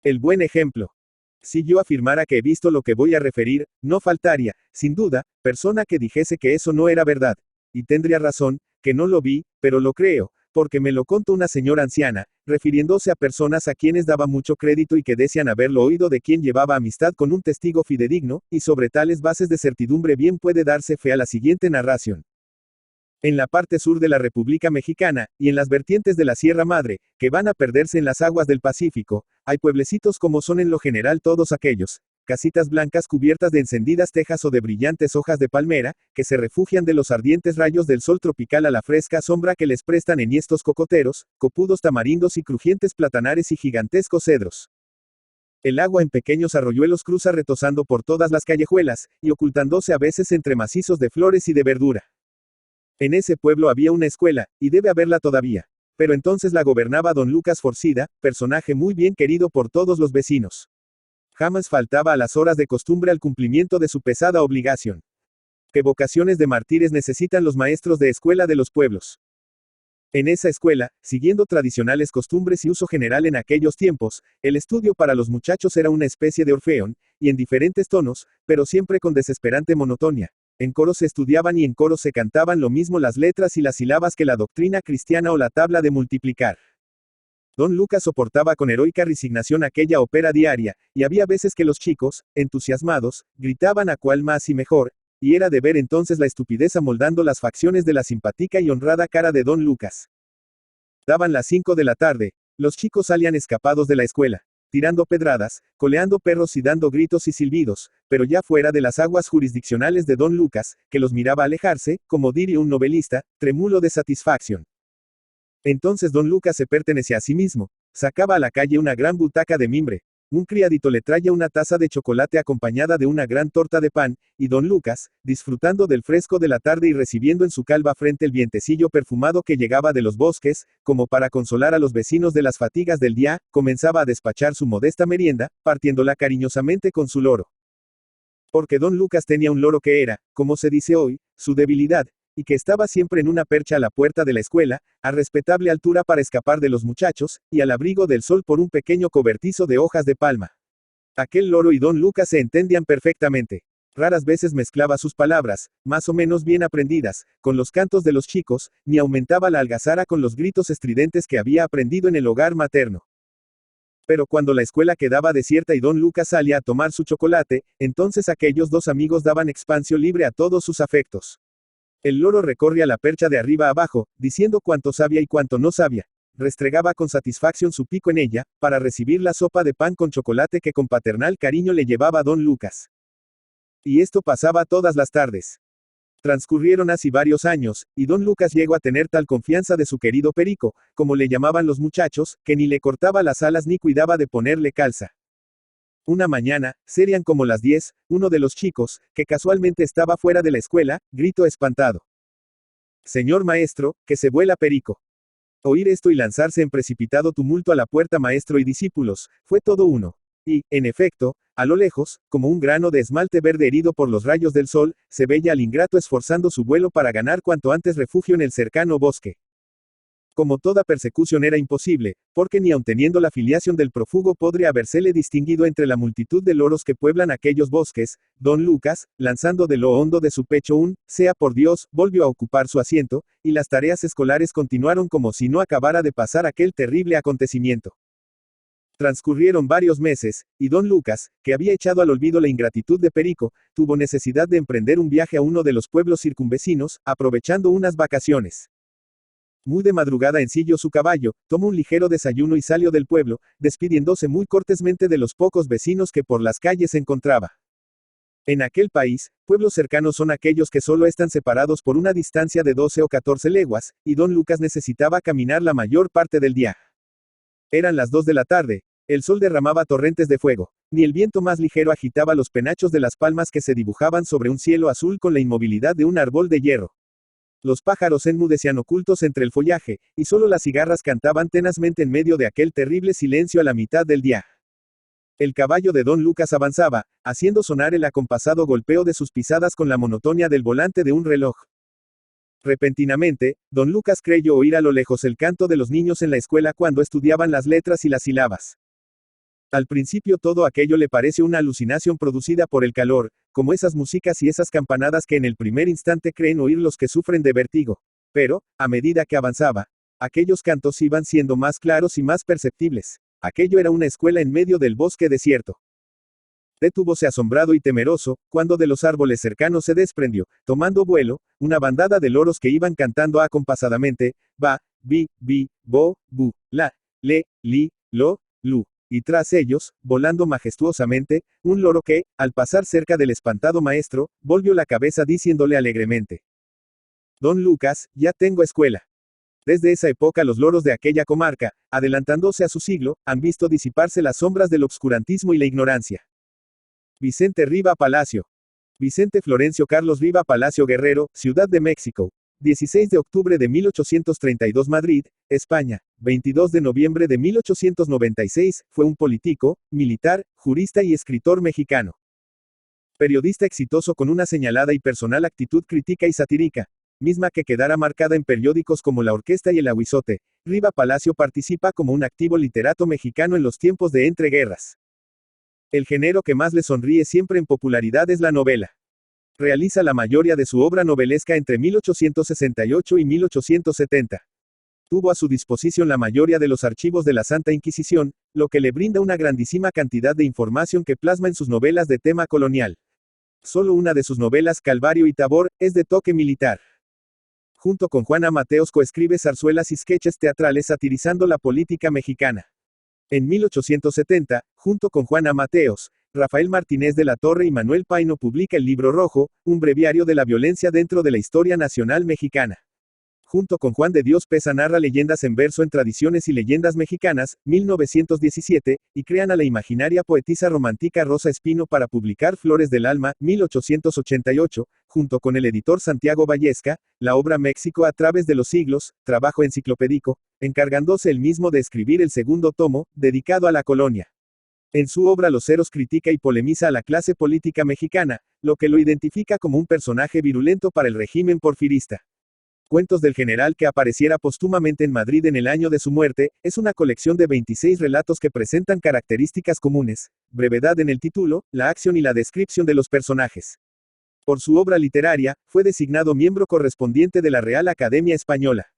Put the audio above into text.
El buen ejemplo. Si yo afirmara que he visto lo que voy a referir, no faltaría, sin duda, persona que dijese que eso no era verdad. Y tendría razón, que no lo vi, pero lo creo, porque me lo contó una señora anciana, refiriéndose a personas a quienes daba mucho crédito y que decían haberlo oído de quien llevaba amistad con un testigo fidedigno, y sobre tales bases de certidumbre bien puede darse fe a la siguiente narración. En la parte sur de la República Mexicana, y en las vertientes de la Sierra Madre, que van a perderse en las aguas del Pacífico, hay pueblecitos como son en lo general todos aquellos, casitas blancas cubiertas de encendidas tejas o de brillantes hojas de palmera, que se refugian de los ardientes rayos del sol tropical a la fresca sombra que les prestan enhiestos cocoteros, copudos tamarindos y crujientes platanares y gigantescos cedros. El agua en pequeños arroyuelos cruza retozando por todas las callejuelas, y ocultándose a veces entre macizos de flores y de verdura. En ese pueblo había una escuela, y debe haberla todavía. Pero entonces la gobernaba don Lucas Forcida, personaje muy bien querido por todos los vecinos. Jamás faltaba a las horas de costumbre al cumplimiento de su pesada obligación. ¿Qué vocaciones de mártires necesitan los maestros de escuela de los pueblos? En esa escuela, siguiendo tradicionales costumbres y uso general en aquellos tiempos, el estudio para los muchachos era una especie de orfeón, y en diferentes tonos, pero siempre con desesperante monotonía. En coro se estudiaban y en coro se cantaban lo mismo las letras y las sílabas que la doctrina cristiana o la tabla de multiplicar. Don Lucas soportaba con heroica resignación aquella ópera diaria, y había veces que los chicos, entusiasmados, gritaban a cuál más y mejor, y era de ver entonces la estupidez amoldando las facciones de la simpática y honrada cara de don Lucas. Daban las 5 de la tarde, los chicos salían escapados de la escuela, tirando pedradas, coleando perros y dando gritos y silbidos, pero ya fuera de las aguas jurisdiccionales de don Lucas, que los miraba alejarse, como diría un novelista, trémulo de satisfacción. Entonces don Lucas se pertenecía a sí mismo, sacaba a la calle una gran butaca de mimbre, un criadito le traía una taza de chocolate acompañada de una gran torta de pan, y don Lucas, disfrutando del fresco de la tarde y recibiendo en su calva frente el vientecillo perfumado que llegaba de los bosques, como para consolar a los vecinos de las fatigas del día, comenzaba a despachar su modesta merienda, partiéndola cariñosamente con su loro. Porque don Lucas tenía un loro que era, como se dice hoy, su debilidad, y que estaba siempre en una percha a la puerta de la escuela, a respetable altura para escapar de los muchachos, y al abrigo del sol por un pequeño cobertizo de hojas de palma. Aquel loro y don Lucas se entendían perfectamente. Raras veces mezclaba sus palabras, más o menos bien aprendidas, con los cantos de los chicos, ni aumentaba la algazara con los gritos estridentes que había aprendido en el hogar materno. Pero cuando la escuela quedaba desierta y don Lucas salía a tomar su chocolate, entonces aquellos dos amigos daban expansión libre a todos sus afectos. El loro recorría la percha de arriba a abajo, diciendo cuánto sabía y cuánto no sabía. Restregaba con satisfacción su pico en ella, para recibir la sopa de pan con chocolate que con paternal cariño le llevaba don Lucas. Y esto pasaba todas las tardes. Transcurrieron así varios años, y don Lucas llegó a tener tal confianza de su querido Perico, como le llamaban los muchachos, que ni le cortaba las alas ni cuidaba de ponerle calza. Una mañana, serían como las 10, uno de los chicos, que casualmente estaba fuera de la escuela, gritó espantado. Señor maestro, que se vuela Perico. Oír esto y lanzarse en precipitado tumulto a la puerta maestro y discípulos, fue todo uno. Y, en efecto, a lo lejos, como un grano de esmalte verde herido por los rayos del sol, se veía al ingrato esforzando su vuelo para ganar cuanto antes refugio en el cercano bosque. Como toda persecución era imposible, porque ni aun teniendo la filiación del prófugo podría habérsele distinguido entre la multitud de loros que pueblan aquellos bosques, don Lucas, lanzando de lo hondo de su pecho un, sea por Dios, volvió a ocupar su asiento, y las tareas escolares continuaron como si no acabara de pasar aquel terrible acontecimiento. Transcurrieron varios meses, y don Lucas, que había echado al olvido la ingratitud de Perico, tuvo necesidad de emprender un viaje a uno de los pueblos circunvecinos, aprovechando unas vacaciones. Muy de madrugada ensilló su caballo, tomó un ligero desayuno y salió del pueblo, despidiéndose muy cortésmente de los pocos vecinos que por las calles encontraba. En aquel país, pueblos cercanos son aquellos que solo están separados por una distancia de 12 o 14 leguas, y don Lucas necesitaba caminar la mayor parte del día. Eran las 2 de la tarde, el sol derramaba torrentes de fuego, ni el viento más ligero agitaba los penachos de las palmas que se dibujaban sobre un cielo azul con la inmovilidad de un árbol de hierro. Los pájaros enmudecían ocultos entre el follaje, y solo las cigarras cantaban tenazmente en medio de aquel terrible silencio a la mitad del día. El caballo de don Lucas avanzaba, haciendo sonar el acompasado golpeo de sus pisadas con la monotonía del volante de un reloj. Repentinamente, don Lucas creyó oír a lo lejos el canto de los niños en la escuela cuando estudiaban las letras y las sílabas. Al principio todo aquello le parece una alucinación producida por el calor, como esas músicas y esas campanadas que en el primer instante creen oír los que sufren de vértigo. Pero, a medida que avanzaba, aquellos cantos iban siendo más claros y más perceptibles. Aquello era una escuela en medio del bosque desierto. Detúvose asombrado y temeroso, cuando de los árboles cercanos se desprendió, tomando vuelo, una bandada de loros que iban cantando acompasadamente, ba, bi, bo, bu, la, le, li, lo, lu. Y tras ellos, volando majestuosamente, un loro que, al pasar cerca del espantado maestro, volvió la cabeza diciéndole alegremente: Don Lucas, ya tengo escuela. Desde esa época los loros de aquella comarca, adelantándose a su siglo, han visto disiparse las sombras del obscurantismo y la ignorancia. Vicente Riva Palacio. Vicente Florencio Carlos Riva Palacio Guerrero, Ciudad de México. 16 de octubre de 1832 Madrid, España. 22 de noviembre de 1896, fue un político, militar, jurista y escritor mexicano. Periodista exitoso con una señalada y personal actitud crítica y satírica, misma que quedará marcada en periódicos como La Orquesta y El Aguizote. Riva Palacio participa como un activo literato mexicano en los tiempos de entreguerras. El género que más le sonríe siempre en popularidad es la novela. Realiza la mayoría de su obra novelesca entre 1868 y 1870. Tuvo a su disposición la mayoría de los archivos de la Santa Inquisición, lo que le brinda una grandísima cantidad de información que plasma en sus novelas de tema colonial. Solo una de sus novelas, Calvario y Tabor, es de toque militar. Junto con Juana Mateos coescribe zarzuelas y sketches teatrales satirizando la política mexicana. En 1870, junto con Juana Mateos, Rafael Martínez de la Torre y Manuel Paino publica el Libro Rojo, un breviario de la violencia dentro de la historia nacional mexicana. Junto con Juan de Dios Peza narra leyendas en verso en Tradiciones y Leyendas Mexicanas, 1917, y crean a la imaginaria poetisa romántica Rosa Espino para publicar Flores del Alma, 1888, junto con el editor Santiago Vallesca, la obra México a través de los siglos, trabajo enciclopédico, encargándose él mismo de escribir el segundo tomo, dedicado a la colonia. En su obra Los Ceros critica y polemiza a la clase política mexicana, lo que lo identifica como un personaje virulento para el régimen porfirista. Cuentos del general que apareciera póstumamente en Madrid en el año de su muerte, es una colección de 26 relatos que presentan características comunes, brevedad en el título, la acción y la descripción de los personajes. Por su obra literaria, fue designado miembro correspondiente de la Real Academia Española.